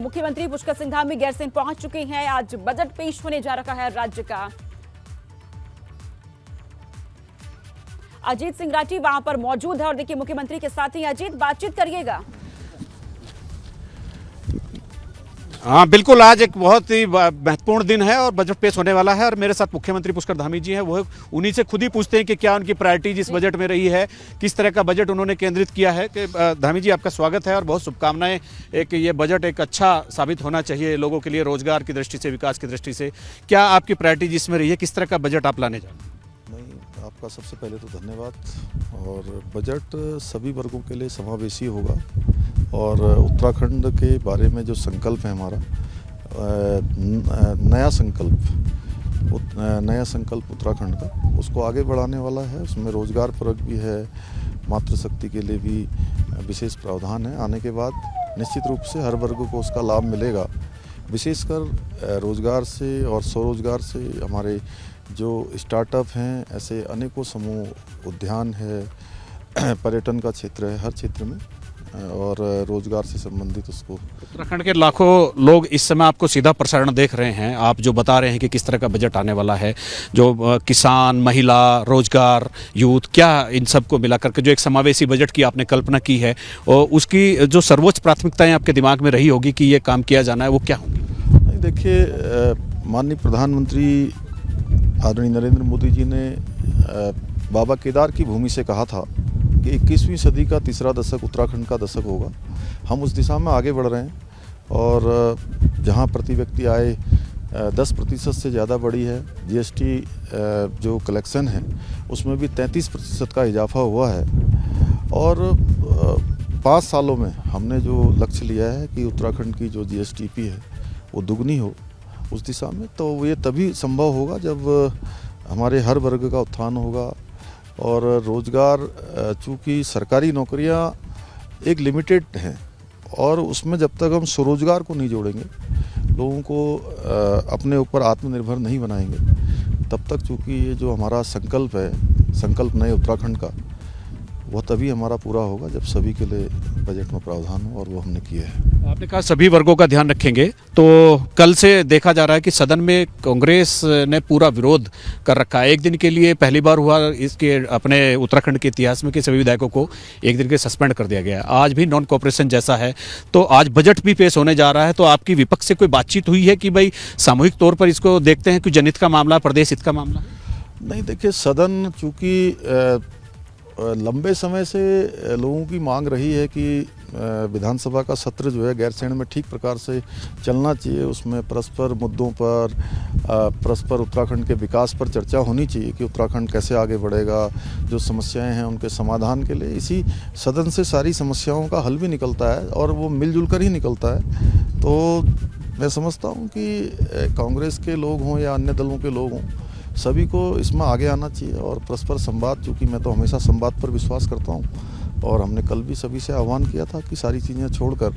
मुख्यमंत्री पुष्कर सिंह धामी गैरसैंण पहुंच चुके हैं। आज बजट पेश होने जा रहा है राज्य का। अजीत सिंह राठी वहां पर मौजूद है और देखिए मुख्यमंत्री के साथ ही अजीत बातचीत करिएगा। हाँ बिल्कुल, आज एक बहुत ही महत्वपूर्ण दिन है और बजट पेश होने वाला है और मेरे साथ मुख्यमंत्री पुष्कर धामी जी हैं। वो उन्हीं से खुद ही पूछते हैं कि क्या उनकी प्रायोरिटीज इस बजट में रही है, किस तरह का बजट उन्होंने केंद्रित किया है। कि धामी जी आपका स्वागत है और बहुत शुभकामनाएं। एक ये बजट एक अच्छा साबित होना चाहिए लोगों के लिए, रोजगार की दृष्टि से, विकास की दृष्टि से। क्या आपकी प्रायोरिटीज इसमें रही है, किस तरह का बजट आप लाने जा रहे हैं? आपका सबसे पहले तो धन्यवाद। और बजट सभी वर्गों के लिए समावेशी होगा और उत्तराखंड के बारे में जो संकल्प है हमारा, नया संकल्प उत्तराखंड का, उसको आगे बढ़ाने वाला है। उसमें रोजगार परक भी है, मातृशक्ति के लिए भी विशेष प्रावधान है। आने के बाद निश्चित रूप से हर वर्ग को उसका लाभ मिलेगा। विशेषकर रोजगार से और स्वरोजगार से हमारे जो स्टार्टअप हैं, ऐसे अनेकों समूह, उद्यान है, पर्यटन का क्षेत्र है, हर क्षेत्र में और रोजगार से संबंधित उसको। उत्तराखंड के लाखों लोग इस समय आपको सीधा प्रसारण देख रहे हैं। आप जो बता रहे हैं कि किस तरह का बजट आने वाला है, जो किसान, महिला, रोजगार, यूथ, क्या इन सबको मिलाकर के जो एक समावेशी बजट की आपने कल्पना की है, और उसकी जो सर्वोच्च प्राथमिकताएं आपके दिमाग में रही होगी कि ये काम किया जाना है, वो क्या होंगी? नहीं, देखिए, माननीय प्रधानमंत्री आदरणीय नरेंद्र मोदी जी ने बाबा केदार की भूमि से कहा था कि 21वीं सदी का तीसरा दशक उत्तराखंड का दशक होगा। हम उस दिशा में आगे बढ़ रहे हैं और जहां प्रति व्यक्ति आय 10% से ज़्यादा बढ़ी है, जीएसटी जो कलेक्शन है उसमें भी 33% का इजाफा हुआ है। और 5 सालों में हमने जो लक्ष्य लिया है कि उत्तराखंड की जो जीएसटीपी है वो दुगनी हो उस दिशा में, तो ये तभी संभव होगा जब हमारे हर वर्ग का उत्थान होगा। और रोज़गार, चूँकि सरकारी नौकरियां एक लिमिटेड हैं और उसमें जब तक हम स्वरोजगार को नहीं जोड़ेंगे, लोगों को अपने ऊपर आत्मनिर्भर नहीं बनाएंगे, तब तक चूँकि ये जो हमारा संकल्प है, संकल्प नए उत्तराखंड का, वह तभी हमारा पूरा होगा जब सभी के लिए बजट में प्रावधान हो, और वो हमने किए हैं। आपने कहा सभी वर्गों का ध्यान रखेंगे, तो कल से देखा जा रहा है कि सदन में कांग्रेस ने पूरा विरोध कर रखा है। एक दिन के लिए पहली बार हुआ इसके अपने उत्तराखंड के इतिहास में कि सभी विधायकों को एक दिन के सस्पेंड कर दिया गया। आज भी नॉन कोऑपरेशन जैसा है, तो आज बजट भी पेश होने जा रहा है, तो आपकी विपक्ष से कोई बातचीत हुई है कि भाई सामूहिक तौर पर इसको देखते हैं कि जनहित का मामला, प्रदेश हित का मामला? नहीं, देखिए, सदन चूँकि लंबे समय से लोगों की मांग रही है कि विधानसभा का सत्र जो है गैरसैंण में ठीक प्रकार से चलना चाहिए, उसमें परस्पर मुद्दों पर, परस्पर उत्तराखंड के विकास पर चर्चा होनी चाहिए कि उत्तराखंड कैसे आगे बढ़ेगा, जो समस्याएं हैं उनके समाधान के लिए इसी सदन से सारी समस्याओं का हल भी निकलता है और वो मिलजुल कर ही निकलता है। तो मैं समझता हूँ कि कांग्रेस के लोग हों या अन्य दलों के लोग हों, सभी को इसमें आगे आना चाहिए और परस्पर संवाद, चूँकि मैं तो हमेशा संवाद पर विश्वास करता हूँ और हमने कल भी सभी से आह्वान किया था कि सारी चीज़ें छोड़कर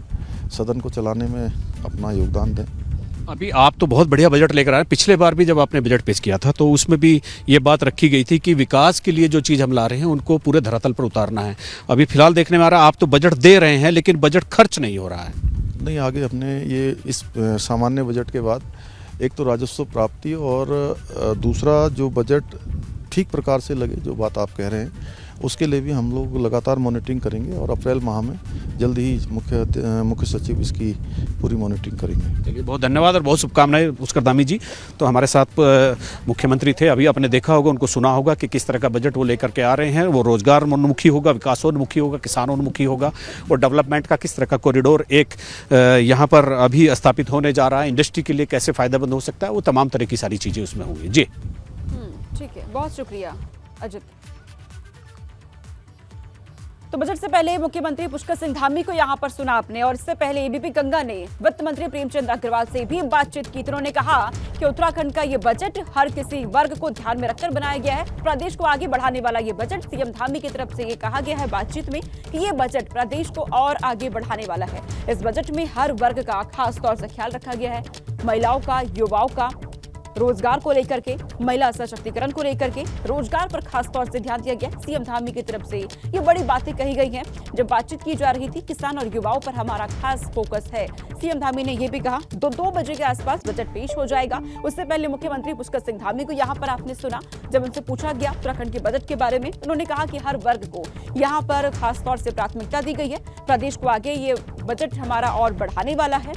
सदन को चलाने में अपना योगदान दें। अभी आप तो बहुत बढ़िया बजट लेकर आए। पिछले बार भी जब आपने बजट पेश किया था तो उसमें भी ये बात रखी गई थी कि विकास के लिए जो चीज़ हम ला रहे हैं उनको पूरे धरातल पर उतारना है। अभी फिलहाल देखने में आ रहा है आप तो बजट दे रहे हैं लेकिन बजट खर्च नहीं हो रहा है। नहीं, आगे हमने ये इस सामान्य बजट के बाद एक तो राजस्व प्राप्ति और दूसरा जो बजट ठीक प्रकार से लगे, जो बात आप कह रहे हैं, उसके लिए भी हम लोग लगातार मॉनिटरिंग करेंगे और अप्रैल माह में जल्द ही मुख्य सचिव इसकी पूरी मॉनिटरिंग करेंगे। चलिए, बहुत धन्यवाद और बहुत शुभकामनाएं पुष्कर धामी जी। तो हमारे साथ मुख्यमंत्री थे, अभी आपने देखा होगा, उनको सुना होगा कि किस तरह का बजट वो लेकर के आ रहे हैं। वो रोजगारोन्मुखी होगा, विकासोन्मुखी होगा, किसानोन्मुखी होगा और डेवलपमेंट का किस तरह का कॉरिडोर एक यहाँ पर अभी स्थापित होने जा रहा है, इंडस्ट्री के लिए कैसे फ़ायदेमंद हो सकता है, वो तमाम तरह की सारी चीज़ें उसमें होंगी। जी ठीक है, बहुत शुक्रिया अजित। तो बजट से पहले मुख्यमंत्री पुष्कर सिंह धामी को यहां पर सुना आपने, और इससे पहले एबीपी गंगा ने वित्त मंत्री प्रेमचंद अग्रवाल से भी बातचीत की। उन्होंने कहा कि उत्तराखंड का ये बजट हर किसी वर्ग को ध्यान में रखकर बनाया गया है, प्रदेश को आगे बढ़ाने वाला ये बजट। सीएम धामी की तरफ से ये कहा गया है बातचीत में कि ये बजट प्रदेश को और आगे बढ़ाने वाला है। इस बजट में हर वर्ग का खास तौर से ख्याल रखा गया है, महिलाओं का, युवाओं का, रोजगार को लेकर के, महिला सशक्तिकरण को लेकर के, रोजगार पर खास तौर से ध्यान दिया गया। सीएम धामी की तरफ से ये बड़ी बातें कही गई हैं। जब बातचीत की जा रही थी, किसान और युवाओं पर हमारा खास फोकस है। सीएम धामी ने यह भी कहा 2 बजे के आसपास बजट पेश हो जाएगा। उससे पहले मुख्यमंत्री पुष्कर सिंह धामी को यहाँ पर आपने सुना, जब उनसे पूछा गया उत्तराखंड के बजट के बारे में, उन्होंने कहा कि हर वर्ग को यहाँ पर खास तौर से प्राथमिकता दी गई है। प्रदेश को आगे ये बजट हमारा और बढ़ाने वाला है।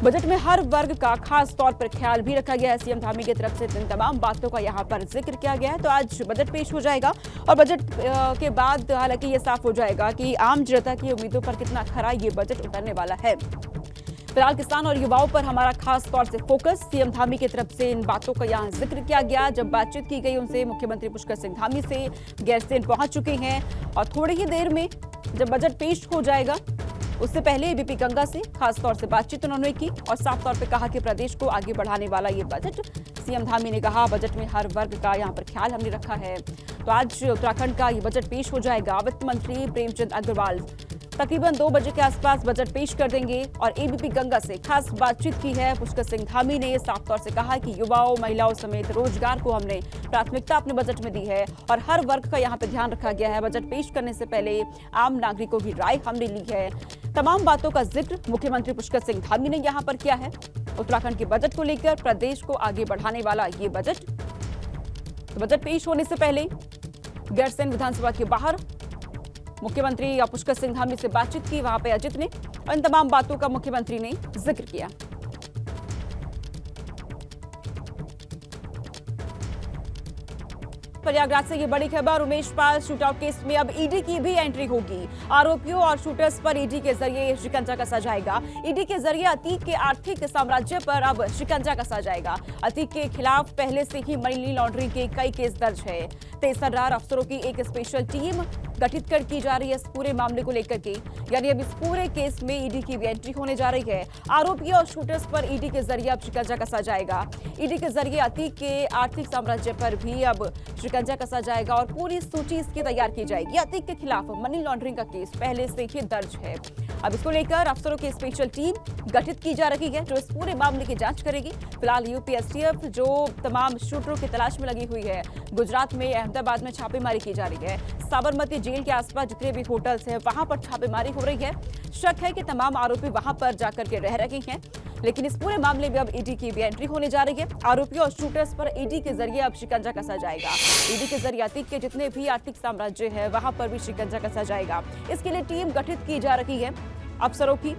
बजट में हर वर्ग का खास तौर पर ख्याल भी रखा गया है। सीएम धामी की तरफ से इन तमाम बातों का यहाँ पर जिक्र किया गया है। तो आज बजट पेश हो जाएगा और बजट के बाद हालांकि ये साफ हो जाएगा कि आम जनता की उम्मीदों पर कितना खरा ये बजट उतरने वाला है। फिलहाल किसान और युवाओं पर हमारा खास तौर से फोकस, सीएम धामी की तरफ से इन बातों का यहाँ जिक्र किया गया। जब बातचीत की गई उनसे, मुख्यमंत्री पुष्कर सिंह धामी से गैरसैंण पहुंच चुके हैं और थोड़ी ही देर में जब बजट पेश हो जाएगा उससे पहले एबीपी गंगा से खास तौर से बातचीत उन्होंने की और साफ तौर पे कहा कि प्रदेश को आगे बढ़ाने वाला ये बजट। सीएम धामी ने कहा बजट में हर वर्ग का यहाँ पर ख्याल हमने रखा है। तो आज उत्तराखंड का ये बजट पेश हो जाएगा। वित्त मंत्री प्रेमचंद अग्रवाल तकरीबन 2 बजे के आसपास बजट पेश कर देंगे और एबीपी गंगा से खास बातचीत की है। पुष्कर सिंह धामी ने साफ तौर से कहा कि युवाओं, महिलाओं समेत रोजगार को हमने प्राथमिकता अपने बजट में दी है और हर वर्ग का यहाँ पे ध्यान रखा गया है। बजट पेश करने से पहले आम नागरिकों की राय हमने ली है। तमाम बातों का जिक्र मुख्यमंत्री पुष्कर सिंह धामी ने यहाँ पर किया है। उत्तराखंड के बजट को लेकर प्रदेश को आगे बढ़ाने वाला ये बजट। तो बजट पेश होने से पहले गैरसैंण विधानसभा के बाहर मुख्यमंत्री पुष्कर सिंह धामी से बातचीत की, वहां पे अजित ने, और इन तमाम बातों का मुख्यमंत्री ने जिक्र किया। प्रयागराज से ये बड़ी खबर, उमेश पाल शूटआउट केस में अब ईडी की भी एंट्री होगी। आरोपियों और शूटर्स पर ईडी के जरिए शिकंजा कसा जाएगा। ईडी के जरिए अतीक के आर्थिक साम्राज्य पर अब शिकंजा कसा जाएगा। अतीक के खिलाफ पहले से ही मनी लॉन्ड्रिंग के कई केस दर्ज है। 33 अफसरों की एक स्पेशल टीम गठित कर की जा रही है इस पूरे मामले को लेकर के, यानी अब इस पूरे केस में ईडी की भी एंट्री होने जा रही है। आरोपियों और शूटर्स पर ईडी के जरिए अब शिकंजा कसा जाएगा। ईडी के जरिए अतीक के आर्थिक साम्राज्य पर भी अब शिकंजा कसा जाएगा और पूरी सूची इसकी तैयार की जाएगी। अतीक के खिलाफ मनी लॉन्ड्रिंग का केस पहले से ही दर्ज है। अब इसको लेकर अफसरों की स्पेशल टीम गठित की जा रही है जो इस पूरे मामले की जांच करेगी। फिलहाल यूपी एसटीएफ जो तमाम शूटरों की तलाश में लगी हुई है। गुजरात में अहमदाबाद में छापेमारी की जा रही है। साबरमती जेल के आसपास जितने भी होटल्स हैं वहां पर छापेमारी हो रही है। शक है कि तमाम आरोपी वहां पर जाकर के रह रहे हैं, लेकिन इस पूरे मामले में अब ईडी की भी एंट्री होने जा रही है। आरोपियों और शूटर्स पर ईडी के जरिए अब शिकंजा कसा जाएगा। ईडी के जरिए अतीक के जितने भी आर्थिक साम्राज्य है वहां पर भी शिकंजा कसा जाएगा। इसके लिए टीम गठित की जा रही है अफसरों की।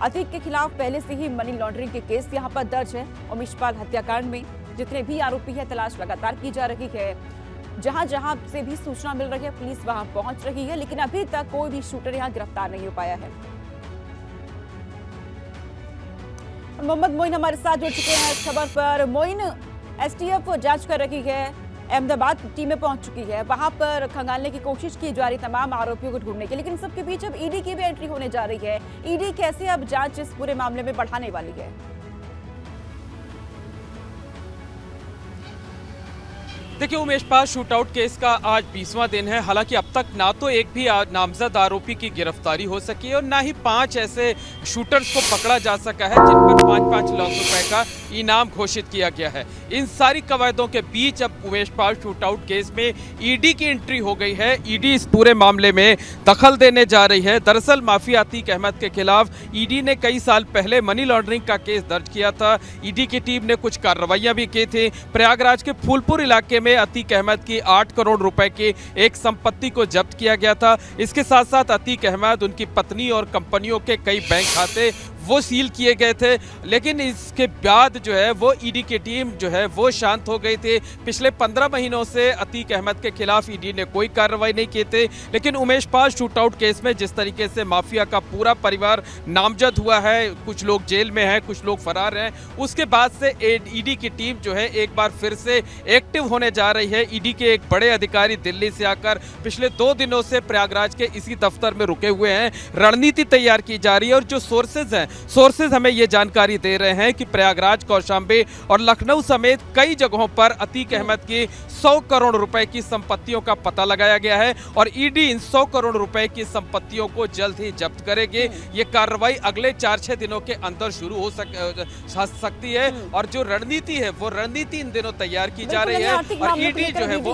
अतीक के खिलाफ पहले से ही मनी लॉन्ड्रिंग के केस यहां पर दर्ज है। उमेश पाल हत्याकांड में जितने भी आरोपी है तलाश लगातार की जा रही है। जहां जहां से भी सूचना मिल रही है पुलिस वहां पहुंच रही है, लेकिन अभी तक कोई भी शूटर यहां गिरफ्तार नहीं हो पाया है। मोहम्मद मोइन हमारे साथ जुड़ चुके हैं इस खबर पर। मोइन, एसटीएफ जांच कर रही है, अहमदाबाद टीमें पहुंच चुकी है, वहां पर खंगालने की कोशिश की जा रही तमाम आरोपियों को ढूंढने की, लेकिन सबके बीच अब ईडी की भी एंट्री होने जा रही है। ईडी कैसे अब जांच इस पूरे मामले में बढ़ाने वाली है? देखिए उमेश पाल, शूटआउट केस का आज 20वां दिन है। हालांकि अब तक ना तो एक भी नामजद आरोपी की गिरफ्तारी हो सकी है और ना ही 5 ऐसे शूटर्स को पकड़ा जा सका है जिन पर 5-5 लाख रुपए का इनाम घोषित किया गया है। इन सारी कवायदों के बीच अब उमेश पाल शूटआउट केस में ईडी की एंट्री हो गई है। ईडी इस पूरे मामले में दखल देने जा रही है। दरअसल माफिया अतीक अहमद के खिलाफ ईडी ने कई साल पहले मनी लॉन्ड्रिंग का केस दर्ज किया था। ईडी की टीम ने कुछ कार्रवाइयां भी की थी। प्रयागराज के फूलपुर इलाके में अतीक अहमद की 8 करोड़ रुपए की एक संपत्ति को जब्त किया गया था। इसके साथ साथ अतीक अहमद, उनकी पत्नी और कंपनियों के कई बैंक खाते वो सील किए गए थे, लेकिन इसके बाद जो है वो ईडी की टीम जो है वो शांत हो गई थी। पिछले 15 महीनों से अतीक अहमद के खिलाफ ईडी ने कोई कार्रवाई नहीं की थी, लेकिन उमेश पाल शूटआउट केस में जिस तरीके से माफिया का पूरा परिवार नामजद हुआ है, कुछ लोग जेल में हैं, कुछ लोग फरार हैं, उसके बाद से ईडी की टीम जो है एक बार फिर से एक्टिव होने जा रही है। ईडी के एक बड़े अधिकारी दिल्ली से आकर पिछले 2 दिनों से प्रयागराज के इसी दफ्तर में रुके हुए हैं। रणनीति तैयार की जा रही है और जो सोर्सेज हैं सोर्सेज हमें ये जानकारी दे रहे हैं कि प्रयागराज, कौशाम्बी और लखनऊ समेत कई जगहों पर अतीक अहमद की 100 करोड़ रुपए की संपत्तियों का पता लगाया गया है और ईडी इन 100 करोड़ रुपए की संपत्तियों को जल्द ही जब्त करेगी। ये कार्रवाई अगले 4-6 दिनों के अंदर शुरू हो सकती है और जो रणनीति है वो रणनीति इन दिनों तैयार की जा रही है और ईडी जो है वो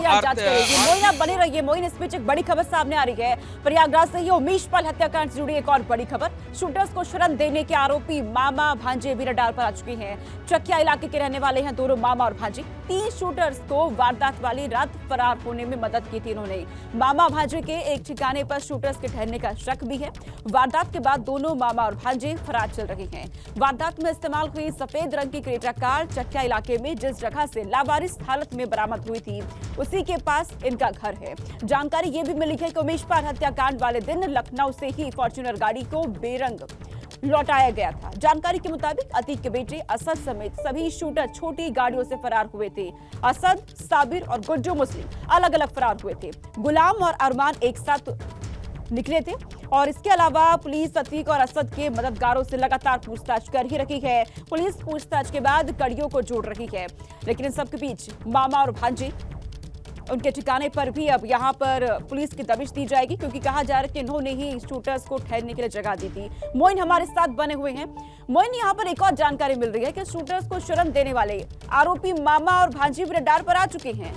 बने रहिए। मोइन, इस बीच एक बड़ी खबर सामने आ रही है। प्रयागराज से ही उमेश पाल हत्याकांड से जुड़ी एक और बड़ी खबर। शूटर्स को शरण देने के आरोपी मामा भांजे भी रडार पर आ चुके हैं। चकिया इलाके के रहने वाले हैं दोनों मामा और भांजे। 3 शूटर्स को वारदात वाली रात फरार होने में मदद की थी इन्होंने। मामा भांजे के एक ठिकाने पर शूटर्स के ठहरने का शक भी है। वारदात के बाद दोनों मामा और भांजे फरार चल रहे हैं। वारदात में इस्तेमाल हुई सफेद रंग की क्रेटा कार चकिया इलाके में जिस जगह से लावारिस हालत में बरामद हुई थी उसी के पास इनका घर है। जानकारी ये भी मिली है कि उमेश पाल हत्याकांड वाले दिन लखनऊ से ही फॉर्च्यूनर गाड़ी को बेरंग लौटाया गया था। जानकारी के मुताबिक अतीक के बेटे असद समेत सभी शूटर छोटी गाड़ियों से फरार हुए थे। असद, साबिर और गुड्डू मुस्लिम अलग अलग फरार हुए थे। गुलाम और अरमान एक साथ निकले थे और इसके अलावा पुलिस अतीक और असद के मददगारों से लगातार पूछताछ कर ही रही है। पुलिस पूछताछ के बाद कड़ियों को जोड़ रही है, लेकिन इन सबके बीच मामा और भांजे उनके ठिकाने पर भी अब यहां पर पुलिस की दबिश दी जाएगी, क्योंकि कहा जा रहा है कि इन्होंने ही शूटर्स को ठहरने के लिए जगह दी थी। मोइन हमारे साथ बने हुए हैं। मोइन, यहां पर एक और जानकारी मिल रही है कि शूटर्स को शरण देने वाले आरोपी मामा और भांजी भी रडार पर आ चुके हैं।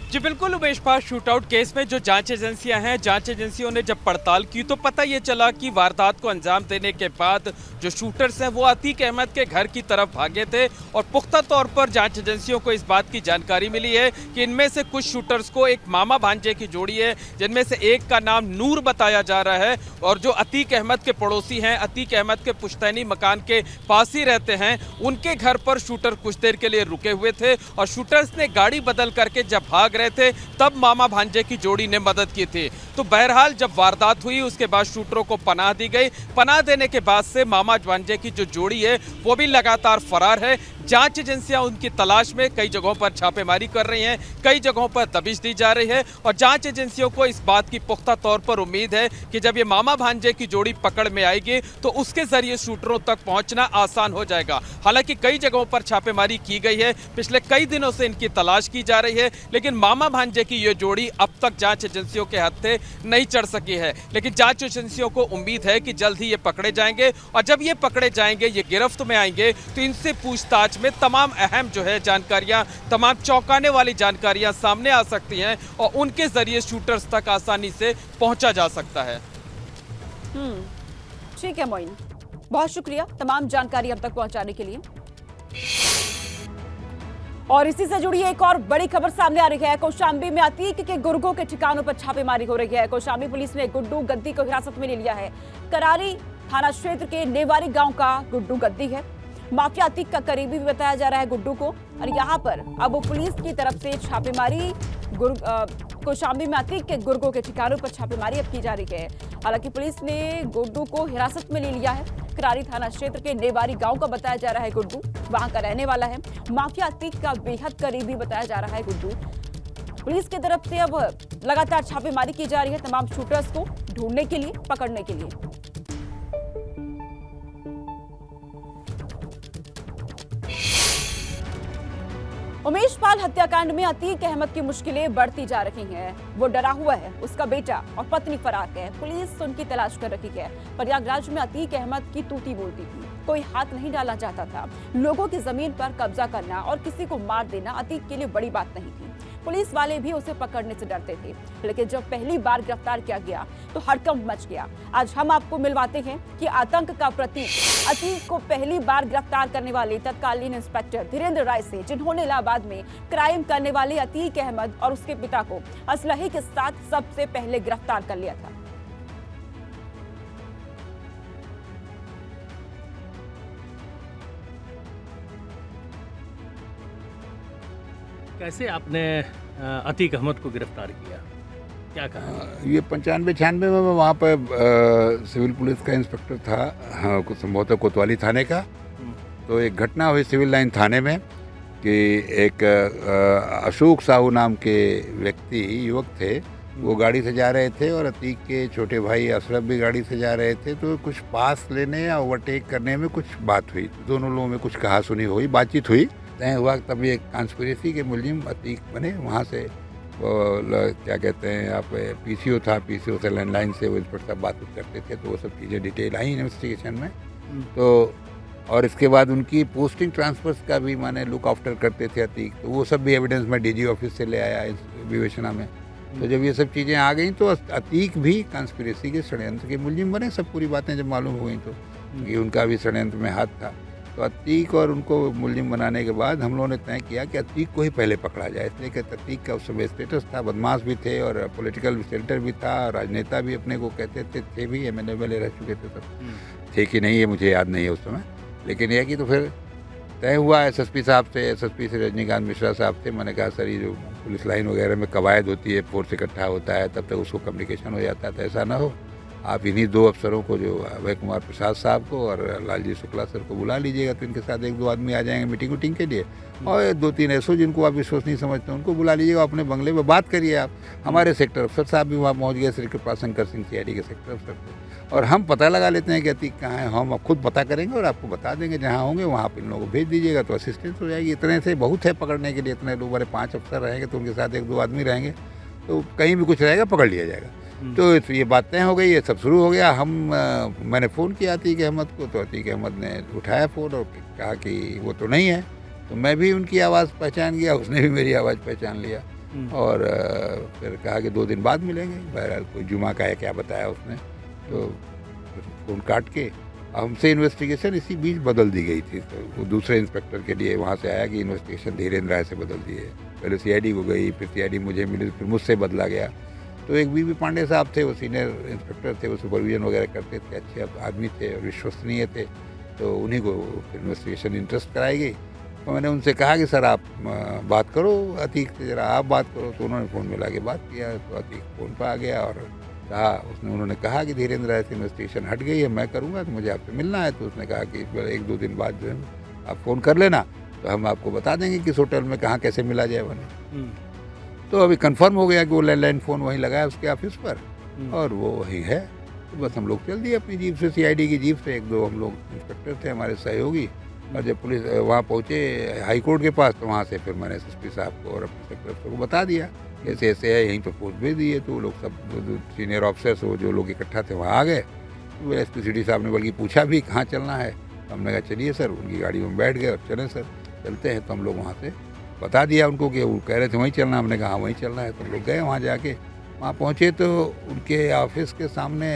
जी बिल्कुल उमेश पाल शूटआउट केस में जो जांच एजेंसियां हैं, जांच एजेंसियों ने जब पड़ताल की तो पता ये चला कि वारदात को अंजाम देने के बाद जो शूटर्स हैं वो अतीक अहमद के घर की तरफ भागे थे और पुख्ता तौर पर जांच एजेंसियों को इस बात की जानकारी मिली है कि इनमें से कुछ शूटर्स को एक मामा भांजे की जोड़ी है, जिनमें से एक का नाम नूर बताया जा रहा है और जो अतीक अहमद के पड़ोसी हैं, अतीक अहमद के पुश्तैनी मकान के पास ही रहते हैं, उनके घर पर शूटर कुछ देर के लिए रुके हुए थे और शूटर्स ने गाड़ी बदल करके जब भाग थे तब मामा भांजे की जोड़ी ने मदद की थी। तो बहरहाल जब वारदात हुई उसके बाद शूटरों को पनाह दी गई। पनाह देने के बाद से मामा भांजे की जो जोड़ी है वो भी लगातार फरार है। जांच एजेंसियां उनकी तलाश में कई जगहों पर छापेमारी कर रही हैं, कई जगहों पर दबिश दी जा रही है और जांच एजेंसियों को इस बात की पुख्ता तौर पर उम्मीद है कि जब ये मामा भांजे की जोड़ी पकड़ में आएगी तो उसके जरिए शूटरों तक पहुंचना आसान हो जाएगा। हालांकि कई जगहों पर छापेमारी की गई है, पिछले कई दिनों से इनकी तलाश की जा रही है, लेकिन मामा भांजे की ये जोड़ी अब तक जांच एजेंसियों के हत्थे नहीं चढ़ सकी है। लेकिन जांच एजेंसियों को उम्मीद है कि जल्द ही ये पकड़े जाएंगे और जब ये पकड़े जाएंगे, ये गिरफ्त में आएंगे तो इनसे पूछताछ में तमाम अहम जो है जानकारियां, तमाम चौंकाने वाली जानकारियां सामने आ सकती हैं और उनके जरिए शूटर्स तक आसानी से पहुंचा जा सकता है। ठीक है मोइन, बहुत शुक्रिया तमाम जानकारी अब तक पहुंचाने के लिए। और इसी से जुड़ी एक और बड़ी खबर सामने आ रही है। कौशाम्बी में अतीक के गुर्गों के ठिकानों पर छापेमारी हो रही है। कौशाम्बी पुलिस ने गुड्डू गद्दी को हिरासत में ले लिया है। करारी थाना क्षेत्र के नेवारी गांव का गुड्डू गद्दी है। माफिया अतीक का करीबी भी बताया जा रहा है गुड्डू को। और यहाँ पर अब पुलिस की तरफ से छापेमारी कौशाम्बी में अतीक के गुर्गों के ठिकानों पर छापेमारी अब की जा रही है। हालांकि पुलिस ने गुड्डू को हिरासत में ले लिया है। करारी थाना क्षेत्र के नेवारी गांव का बताया जा रहा है गुड्डू, वहां का रहने वाला है। माफिया अतीक का बेहद करीबी बताया जा रहा है गुड्डू। पुलिस की तरफ से अब लगातार छापेमारी की जा रही है तमाम शूटर्स को ढूंढने के लिए, पकड़ने के लिए। उमेश पाल हत्याकांड में अतीक अहमद की मुश्किलें बढ़ती जा रही हैं। वो डरा हुआ है, उसका बेटा और पत्नी फरार है। पुलिस उनकी तलाश कर रही है। प्रयागराज में अतीक अहमद की तूती बोलती थी, कोई हाथ नहीं डालना चाहता था। लोगों की जमीन पर कब्जा करना और किसी को मार देना अतीक के लिए बड़ी बात नहीं थी। पुलिस वाले भी उसे पकड़ने से डरते थे, लेकिन जब पहली बार गिरफ्तार किया गया तो हड़कंप मच गया। आज हम आपको मिलवाते हैं कि आतंक का प्रतीक अतीक को पहली बार गिरफ्तार करने वाले तत्कालीन इंस्पेक्टर धीरेन्द्र राय से, जिन्होंने इलाहाबाद में क्राइम करने वाले अतीक अहमद और उसके पिता को असलहे के साथ सबसे पहले गिरफ्तार कर लिया था। कैसे आपने अतीक अहमद को गिरफ्तार किया, क्या कहा? ये 95-96 में मैं वहाँ पर सिविल पुलिस का इंस्पेक्टर था, हाँ, कुछ संभवतः कोतवाली थाने का। तो एक घटना हुई सिविल लाइन थाने में कि एक अशोक साहू नाम के व्यक्ति, युवक थे, वो गाड़ी से जा रहे थे और अतीक के छोटे भाई अशरफ भी गाड़ी से जा रहे थे, तो कुछ पास लेने या ओवरटेक करने में कुछ बात हुई, दोनों लोगों में कुछ कहा सुनी हुई, बातचीत हुई, तय हुआ। तभी एक कॉन्स्पिरेसी के मुलजिम अतीक बने, वहाँ से वो क्या कहते हैं आप पीसीओ था, पीसीओ से लैंडलाइन से वो इंस्पेक्टर साहब बात करते थे, तो वो सब चीज़ें डिटेल आई इन्वेस्टिगेशन में। तो और इसके बाद उनकी पोस्टिंग ट्रांसफर्स का भी माने लुक आफ्टर करते थे अतीक, तो वो सब भी एविडेंस में डीजी ऑफिस से ले आया इस विवेचना में। तो जब ये सब चीज़ें आ गई तो अतीक भी कॉन्स्पिरेसी के षड्यंत्र के मुलजिम बने। सब पूरी बातें जब मालूम हो गई तो कि उनका भी षड्यंत्र में हाथ था, तो अतीक और उनको मुलजिम बनाने के बाद हम लोगों ने तय किया कि अतीक को ही पहले पकड़ा जाए, इसलिए कि अतीक का उस समय स्टेटस था, बदमाश भी थे और पॉलिटिकल सेंटर भी था, राजनेता भी अपने को कहते थे भी, MLA रह चुके थे, सब थे कि नहीं ये मुझे याद नहीं है उस समय। लेकिन यह कि तो फिर तय हुआ SSP साहब से, SSP से रजनीकांत मिश्रा साहब थे। मैंने कहा सर ये जो पुलिस लाइन वगैरह में कवायद होती है, फोर्स इकट्ठा होता है, तब तक उसको कम्युनिकेशन हो जाता है, तो ऐसा ना हो, आप इन्हीं 2 अफसरों को, जो अभय कुमार प्रसाद साहब को और लालजी शुक्ला सर को बुला लीजिएगा, तो इनके साथ 1-2 आदमी आ जाएंगे मीटिंग के लिए, और 2-3 ऐसो जिनको आप विश्वास नहीं समझते उनको बुला लीजिएगा, अपने बंगले में बात करिए आप। हमारे सेक्टर अफसर साहब भी वहाँ पहुँच गए, श्री कृपा शंकर सिंह CID के सेक्टर अफसर थे, और हम पता लगा लेते हैं कि अतीक कहाँ है, हम खुद पता करेंगे और आपको बता देंगे, जहाँ होंगे वहाँ आप इन लोगों को भेज दीजिएगा, तो असिस्टेंस हो जाएगी। इतने से बहुत है पकड़ने के लिए, इतने लोग, बड़े 5 अफसर रहेंगे तो उनके साथ 1-2 आदमी रहेंगे, तो कहीं भी कुछ रहेगा पकड़ लिया जाएगा। तो ये बातें हो गई, ये सब शुरू हो गया। मैंने फ़ोन किया अतीक अहमद को, तो अतीक अहमद ने उठाया फ़ोन और कहा कि वो तो नहीं है, तो मैं भी उनकी आवाज़ पहचान गया, उसने भी मेरी आवाज़ पहचान लिया, और फिर कहा कि 2 दिन बाद मिलेंगे। बहरहाल कोई जुमा का है क्या बताया उसने, तो फ़ोन काट के हमसे इन्वेस्टिगेशन इसी बीच बदल दी गई थी। तो वो दूसरे इंस्पेक्टर के लिए वहाँ से आया कि इन्वेस्टिगेशन धीरेन्द्र राय से बदल दी है, पहले CID को गई, फिर CID मुझे मिली, फिर मुझसे बदला गया। तो एक BB पांडे साहब थे, वो सीनियर इंस्पेक्टर थे, वो सुपरविजन वगैरह करते थे, अच्छे आदमी थे और विश्वसनीय थे, तो उन्हीं को इन्वेस्टिगेशन इंटरेस्ट कराई गई। तो मैंने उनसे कहा कि सर आप बात करो अतीक से, ज़रा आप बात करो, तो उन्होंने फ़ोन मिला के बात किया, तो अतीक फ़ोन पर आ गया और कहा, उन्होंने कहा कि धीरेन्द्र राय से इन्वेस्टिगेशन हट गई है, मैं करूँगा, तो मुझे आपसे मिलना है। तो उसने कहा कि 1-2 दिन बाद जो है आप फ़ोन कर लेना, तो हम आपको बता देंगे किस होटल में कहाँ कैसे मिला जाए बने। तो अभी कंफर्म हो गया कि वो लैंडलाइन फ़ोन वहीं लगाया उसके ऑफिस पर, और वो वहीं है। तो बस हम लोग चल दिए अपनी जीप से, CID की जीप से, 1-2 हम लोग इंस्पेक्टर थे हमारे सहयोगी, और जब पुलिस वहाँ पहुँचे हाई कोर्ट के पास, तो वहाँ से फिर मैंने SSP साहब को और अपने सेक्टर अफसर को बता दिया ऐसे ऐसे है, यहीं पर फोर्स भेज दिए। तो वो लोग सब सीनियर ऑफिसर्स वो जो लोग इकट्ठा थे वहाँ आ गए। तो SP सिटी साहब ने बल्कि पूछा भी कहाँ चलना है, तो हमने कहा चलिए सर, उनकी गाड़ी में बैठ गए और चलें सर, चलते हैं। तो हम लोग वहाँ से बता दिया उनको कि वो कह रहे थे वहीं चलना, हमने कहा वहीं चलना है। तो हम लोग गए वहाँ, जाके वहाँ पहुँचे तो उनके ऑफिस के सामने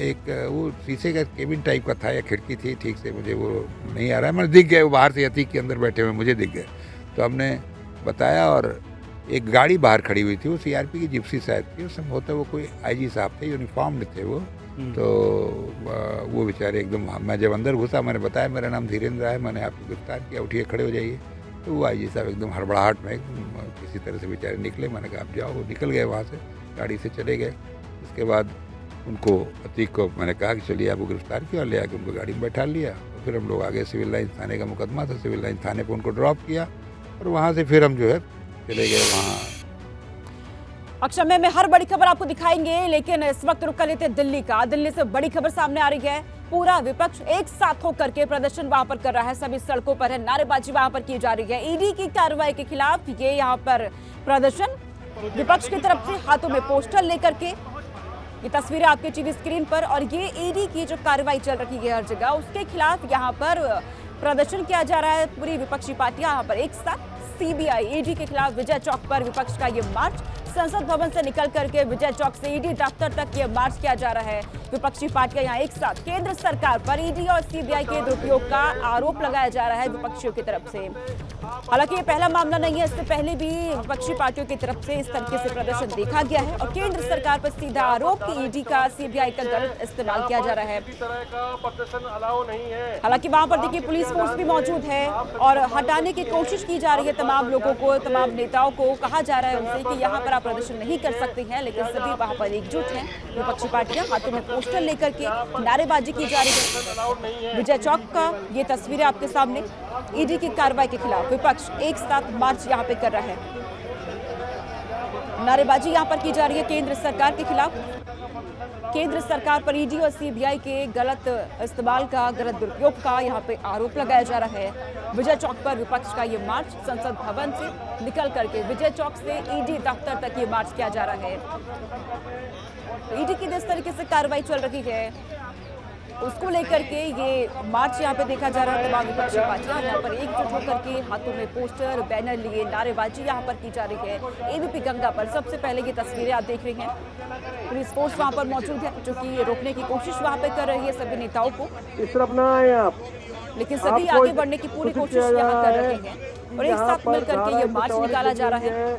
एक वो शीशे का केबिन टाइप का था या खिड़की थी, ठीक से मुझे वो नहीं आ रहा है, मैंने दिख गए वो बाहर से अतीक के अंदर बैठे हुए मुझे दिख गए। तो हमने बताया, और एक गाड़ी बाहर खड़ी हुई थी, वो CRP की जिप्सी शायद थी, उस समय होता वो कोई IG साहब थे, यूनिफॉर्म थे वो। तो वो बेचारे एकदम, मैं जब अंदर घुसा मैंने बताया मेरा नाम धीरेन्द्र राय है, मैंने आपको गिरफ्तार किया, उठिए खड़े हो जाइए। तो वो IG साहब एकदम हड़बड़ाहट में किसी तरह से बेचारे निकले। मैंने कहा आप जाओ, वो निकल गए वहाँ से, गाड़ी से चले गए। उसके बाद उनको अतीक को मैंने कहा कि चलिए आपको गिरफ्तार किया, और ले आके उनको गाड़ी में बैठा लिया। और फिर हम लोग आगे सिविल लाइन थाने का मुकदमा था, सिविल लाइन थाने पर उनको ड्रॉप किया, और वहाँ से फिर हम जो है चले गए वहाँ। अक्षय में हर बड़ी खबर आपको दिखाएंगे, लेकिन इस वक्त रुक कर लेते हैं दिल्ली का। दिल्ली से बड़ी खबर सामने आ रही है। पूरा विपक्ष एक साथ होकर के प्रदर्शन वहां पर कर रहा है, सभी सड़कों पर है, नारेबाजी वहां पर की जा रही है। ED की कार्रवाई के खिलाफ ये यहाँ पर प्रदर्शन, विपक्ष की तरफ से हाथों में पोस्टर लेकर के, ये तस्वीरें आपके टीवी स्क्रीन पर, और ये ED की जो कार्रवाई चल रही है हर जगह, उसके खिलाफ यहाँ पर प्रदर्शन किया जा रहा है। पूरी विपक्षी पार्टियां यहाँ पर एक साथ। CBI ED के खिलाफ विजय चौक पर विपक्ष का ये मार्च, संसद भवन से निकल करके विजय चौक से ED दफ्तर तक ये मार्च किया जा रहा है। विपक्षी पार्टियां यहाँ एक साथ केंद्र सरकार पर ED और CBI के दुरुपयोग का आरोप लगाया जा रहा है विपक्षियों की तरफ से। हालांकि ये पहला मामला नहीं है, इससे पहले भी विपक्षी पार्टियों की तरफ से इस तरीके से प्रदर्शन देखा गया है, और केंद्र सरकार पर सीधा आरोप कि ED का CBI का गलत इस्तेमाल किया जा रहा है। हालांकि वहां पर देखिए पुलिस फोर्स भी मौजूद है, और हटाने की कोशिश की जा रही है तमाम लोगों को, तमाम नेताओं को कहा जा रहा है उनसे कि यहाँ पर आप प्रदर्शन नहीं कर सकते हैं, लेकिन सभी वहां पर एकजुट हैं। विपक्षी पार्टियां हाथों में पोस्टर लेकर के नारेबाजी की जा रही है। विजय चौक का ये तस्वीरें आपके सामने, ED की कार्रवाई के खिलाफ विपक्ष एक साथ मार्च यहाँ पे कर रहा है। नारेबाजी यहां पर की जा रही है केंद्र सरकार के खिलाफ। केंद्र सरकार पर ईडी और सीबीआई के गलत इस्तेमाल का, गलत दुरुपयोग का यहां पे आरोप लगाया जा रहा है। विजय चौक पर विपक्ष का ये मार्च संसद भवन से निकल करके विजय चौक से ईडी दफ्तर तक ये मार्च किया जा रहा है। ईडी की जिस तरीके से कार्रवाई चल रही है उसको लेकर के ये मार्च यहाँ पे देखा जा रहा है। तमाम विपक्षी पार्टियां यहाँ पर एकजुट होकर के हाथों में पोस्टर, बैनर लिए नारेबाजी यहाँ पर की जा रही है। एबीपी गंगा पर सबसे पहले ये तस्वीरें आप देख रहे हैं। पुलिस फोर्स वहाँ पर मौजूद है जो कि रोकने की कोशिश वहाँ पे कर रही है सभी नेताओं को, इस तरफ ना आए आप, लेकिन सभी आगे बढ़ने की पूरी कोशिश यहाँ कर रहे हैं और एक साथ मिलकर के ये मार्च निकाला जा रहा है।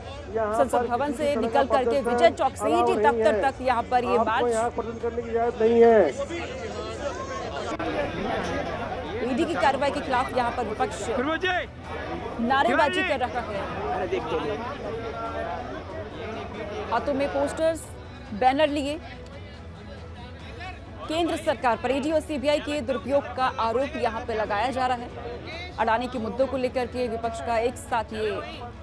संसद भवन से निकल करके विजय चौक से ईडी दफ्तर तक यहाँ पर ये मार्च। करने की इजाजत नहीं है। ईडी की कार्रवाई के खिलाफ यहाँ पर विपक्ष नारेबाजी कर रहा है। हाथों में पोस्टर्स, बैनर लिए केंद्र सरकार पर ईडी और सीबीआई के दुरुपयोग का आरोप यहाँ पे लगाया जा रहा है। अडानी के मुद्दों को लेकर के विपक्ष का एक साथ ये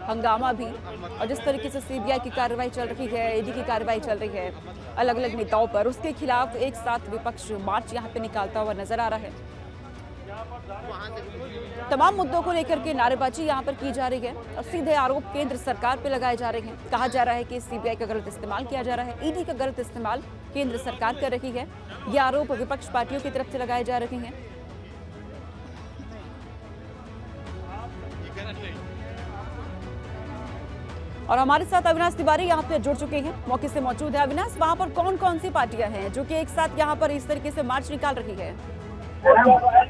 हंगामा भी, और जिस तरीके से सीबीआई की कार्रवाई चल रही है, ईडी की कार्रवाई चल रही है अलग अलग नेताओं पर, उसके खिलाफ एक साथ विपक्ष मार्च यहाँ पे निकालता हुआ नजर आ रहा है। तमाम मुद्दों को लेकर के नारेबाजी यहाँ पर की जा रही है और सीधे आरोप केंद्र सरकार पे लगाए जा रहे हैं। कहा जा रहा है कि सीबीआई का गलत इस्तेमाल किया जा रहा है, ईडी का गलत इस्तेमाल केंद्र सरकार कर रही है। ये आरोप विपक्ष पार्टियों की तरफ से लगाए जा रहे हैं। और हमारे साथ अविनाश तिवारी यहाँ पे जुड़ चुके हैं, मौके से मौजूद है। अविनाश, वहाँ पर कौन कौन सी पार्टियां हैं जो कि एक साथ यहाँ पर इस तरीके से मार्च निकाल रही है?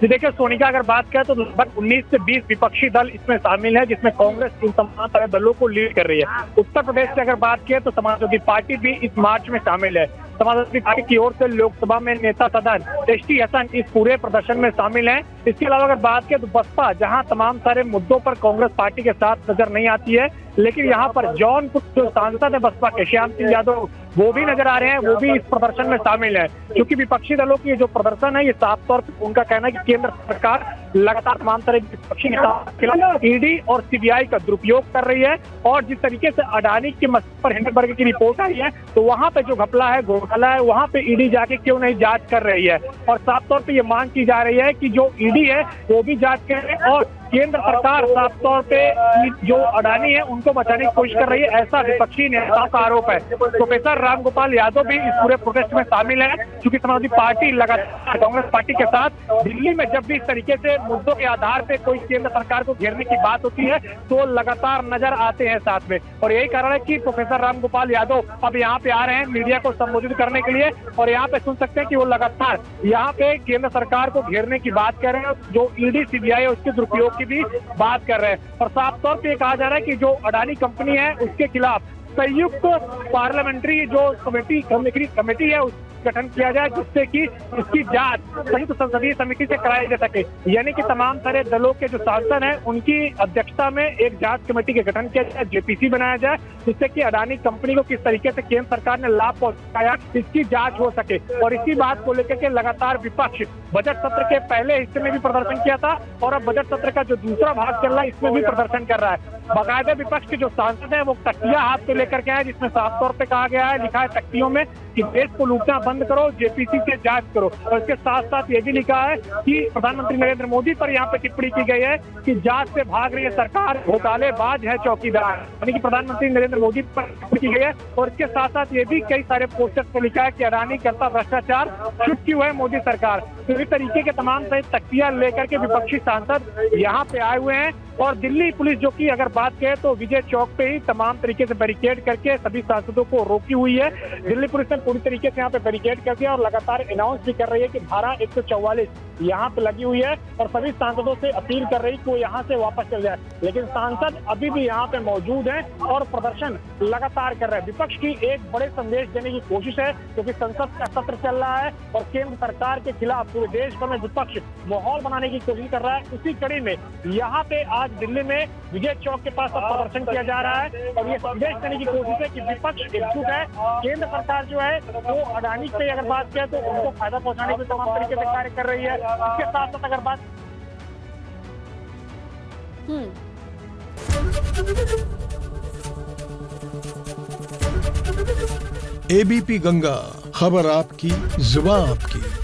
देखिए सोनिका, अगर बात करें तो लगभग 19 से 20 विपक्षी दल इसमें शामिल है, जिसमें कांग्रेस इन तमाम तरह दलों को लीड कर रही है। उत्तर प्रदेश से अगर बात करें तो समाजवादी पार्टी भी इस मार्च में शामिल है। समाजवादी पार्टी की ओर से लोकसभा में नेता सदन टेस्टी हसन इस पूरे प्रदर्शन में शामिल हैं। इसके अलावा अगर बात करें तो बसपा, जहां तमाम सारे मुद्दों पर कांग्रेस पार्टी के साथ नजर नहीं आती है, लेकिन यहाँ पर जौनपुर जो सांसद है बसपा के श्याम सिंह यादव, वो भी नजर आ रहे हैं, वो भी इस प्रदर्शन में शामिल है। क्योंकि विपक्षी दलों की जो प्रदर्शन है, ये साफ तौर पर उनका कहना है कि केंद्र सरकार लगातार तमाम तरह के विपक्षी नेताओं के खिलाफ ईडी और सीबीआई का दुरुपयोग कर रही है। और जिस तरीके से अडानी के मसले पर हिंडनबर्ग की रिपोर्ट आई है, तो वहाँ पे जो घपला है, घोटाला है, वहाँ पे ईडी जाके क्यों नहीं जांच कर रही है। और साफ तौर पे ये मांग की जा रही है कि जो ईडी है वो भी जांच करे और केंद्र सरकार साफ तौर पे जो अडानी है उनको बचाने की कोशिश कर रही है, ऐसा विपक्षी नेताओं का आरोप है। प्रोफेसर रामगोपाल यादव भी इस पूरे प्रोटेस्ट में शामिल है, क्योंकि समाजवादी पार्टी लगातार कांग्रेस पार्टी के साथ दिल्ली में जब भी इस तरीके से मुद्दों के आधार पे कोई केंद्र सरकार को घेरने की बात होती है तो लगातार नजर आते हैं साथ में। और यही कारण है कि प्रोफेसर रामगोपाल यादव अब यहाँ पे आ रहे हैं मीडिया को संबोधित करने के लिए, और यहाँ पे सुन सकते हैं कि वो लगातार यहाँ पे केंद्र सरकार को घेरने की बात कर रहे हैं, जो ईडी सीबीआई उसके दुरुपयोग भी बात कर रहे हैं। और साफ तौर पे कहा जा रहा है कि जो अडानी कंपनी है उसके खिलाफ संयुक्त पार्लियामेंट्री जो कमेटी है गठन किया जाए, जिससे कि इसकी जांच संयुक्त संसदीय समिति से कराई जा सके। यानी कि तमाम सारे दलों के जो सांसद हैं उनकी अध्यक्षता में एक जांच कमेटी का गठन किया जाए, जेपीसी बनाया जाए, जिससे कि अडानी कंपनी को किस तरीके से केंद्र सरकार ने लाभ पहुंचाया इसकी जांच हो सके। और इसी बात को लेकर के लगातार विपक्ष बजट सत्र के पहले हिस्से में भी प्रदर्शन किया था और अब बजट सत्र का जो दूसरा भाग चल रहा है इसमें भी प्रदर्शन कर रहा है। बाकायदा विपक्ष के जो सांसद हैं वो तख्तियां हाथ पे लेकर के आए, जिसमें साफ तौर पे कहा गया है, लिखा है तख्तियों में कि देश को लूटना बंद करो, जेपीसी से जांच करो। और इसके साथ साथ ये भी लिखा है कि प्रधानमंत्री नरेंद्र मोदी पर यहाँ पे टिप्पणी की गई है कि जांच से भाग रही है सरकार, घोटालेबाज है चौकीदार, यानी कि प्रधानमंत्री नरेंद्र मोदी पर टिप्पणी की गई है। और इसके साथ साथ ये भी कई सारे पोस्टर्स पर लिखा है कि अडानी करता भ्रष्टाचार, चुप क्यों है मोदी सरकार। तो इस तरीके के तमाम सारे तख्तियां लेकर के विपक्षी सांसद यहाँ पे आए हुए हैं। और दिल्ली पुलिस जो कि अगर बात करें तो विजय चौक पे ही तमाम तरीके से बैरिकेड करके सभी सांसदों को रोकी हुई है। दिल्ली पुलिस ने पूरी तरीके से यहाँ पे बैरिकेड कर दिया और लगातार अनाउंस भी कर रही है कि धारा 144 यहाँ पे लगी हुई है और सभी सांसदों से अपील कर रही कि वो यहाँ से वापस चल जाए। लेकिन सांसद अभी भी यहाँ पे मौजूद हैं और प्रदर्शन लगातार कर रहे हैं। विपक्ष की एक बड़े संदेश देने की कोशिश है, क्योंकि संसद का सत्र चल रहा है और केंद्र सरकार के खिलाफ पूरे देश भर में विपक्ष माहौल बनाने की कोशिश कर रहा है। उसी कड़ी में यहाँ पे आज दिल्ली में विजय चौक के पास प्रदर्शन किया जा रहा है और ये संदेश देने की कोशिश है कि विपक्ष एकजुट है। केंद्र सरकार जो है वो अडानी से अगर बात किया तो उनको फायदा पहुंचाने के तमाम तरीके से कार्य कर रही है। इसके साथ साथ अगर बात एबीपी गंगा, खबर आपकी, जुबान आपकी।